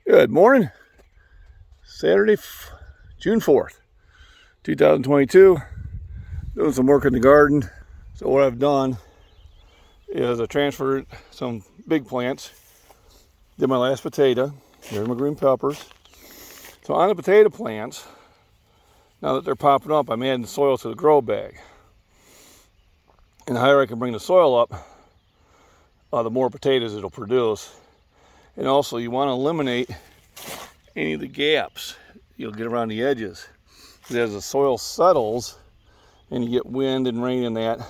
Good morning. Saturday, June 4th, 2022. Doing some work in the garden. So what I've done is I transferred some big plants. Did my last potato. Here's my green peppers. So on the potato plants, now that they're popping up, I'm adding soil to the grow bag. And the higher I can bring the soil up, the more potatoes it'll produce. And also you want to eliminate any of the gaps you'll get around the edges. As the soil settles and you get wind and rain in that,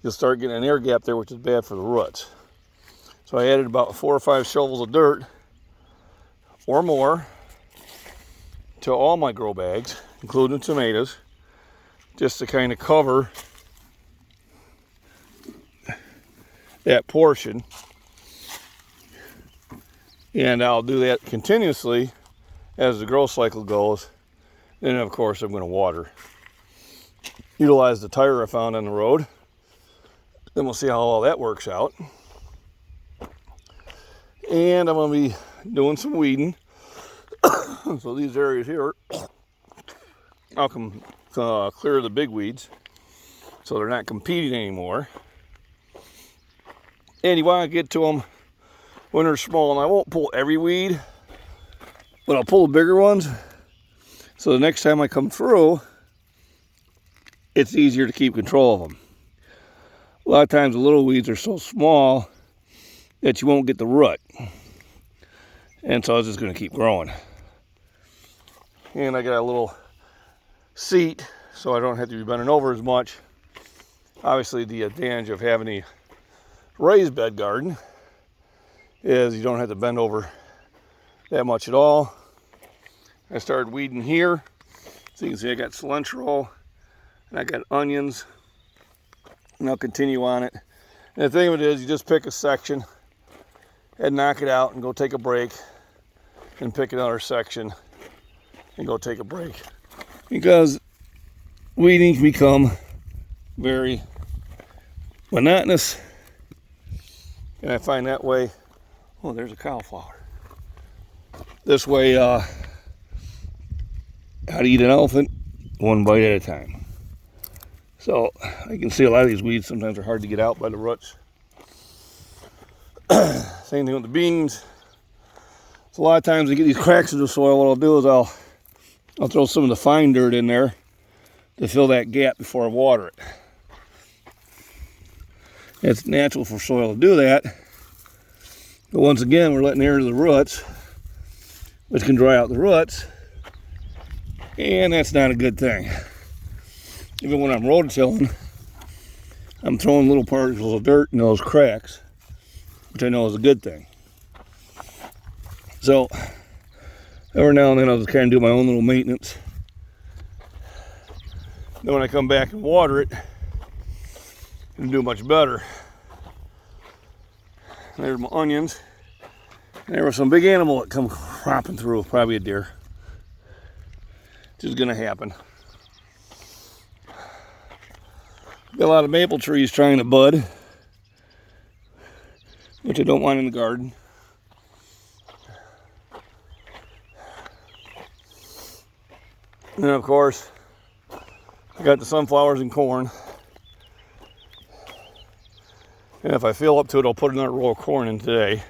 you'll start getting an air gap there, which is bad for the roots. So I added about 4 or 5 shovels of dirt or more to all my grow bags, including tomatoes, just to kind of cover that portion. And I'll do that continuously as the growth cycle goes. Then of course I'm going to water. Utilize the tire I found on the road. Then we'll see how all that works out. And I'm going to be doing some weeding. So these areas here, I'll clear the big weeds so they're not competing anymore. And you want to get to them when they're small, and I won't pull every weed, but I'll pull the bigger ones. So the next time I come through, it's easier to keep control of them. A lot of times the little weeds are so small that you won't get the root. And so I was just gonna keep growing. And I got a little seat so I don't have to be bending over as much. Obviously the advantage of having a raised bed garden is you don't have to bend over that much at all. I started weeding here. So you can see I got cilantro and I got onions, and I'll continue on it. And the thing of it is, you just pick a section and knock it out and go take a break, and pick another section and go take a break. Because weeding can become very monotonous, and I find that way. Oh, there's a cauliflower. This way, how to eat an elephant, one bite at a time. So I can see a lot of these weeds sometimes are hard to get out by the roots. Same thing with the beans. So a lot of times I get these cracks in the soil. What I'll do is I'll throw some of the fine dirt in there to fill that gap before I water it. It's natural for soil to do that. But once again, we're letting air to the roots, which can dry out the roots, and that's not a good thing. Even when I'm rototilling, I'm throwing little particles of dirt in those cracks, which I know is a good thing. So every now and then I'll just kind of do my own little maintenance. Then when I come back and water it, it'll do much better. There's my onions. And there was some big animal that come cropping through, probably a deer. Which is gonna happen. Got a lot of maple trees trying to bud, which I don't want in the garden. And then of course, I got the sunflowers and corn. And if I feel up to it, I'll put another row of corn in today.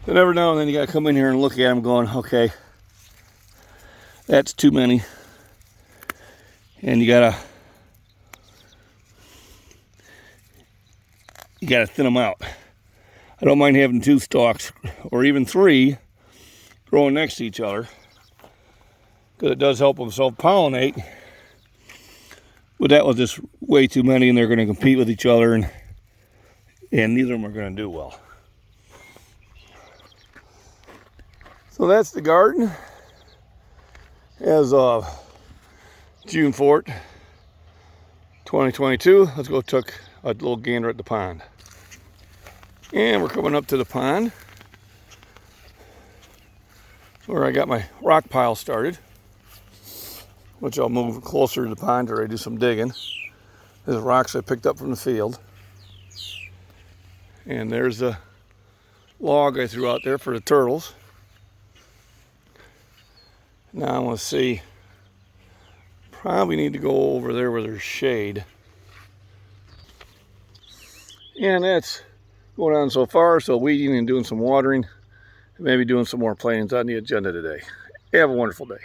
Then every now and then you gotta come in here and look at them going, okay, that's too many. And you gotta thin them out. I don't mind having 2 stalks or even 3 growing next to each other, because it does help them self-pollinate. But that was just way too many, and they're going to compete with each other, and neither of them are going to do well. So that's the garden as of June 4th, 2022. Let's go take a little gander at the pond. And we're coming up to the pond where I got my rock pile started, which I'll move closer to the pond or I do some digging. There's rocks I picked up from the field. And there's the log I threw out there for the turtles. Now I want to see, probably need to go over there where there's shade. And that's going on so far, so weeding and doing some watering, maybe doing some more plantings on the agenda today. Have a wonderful day.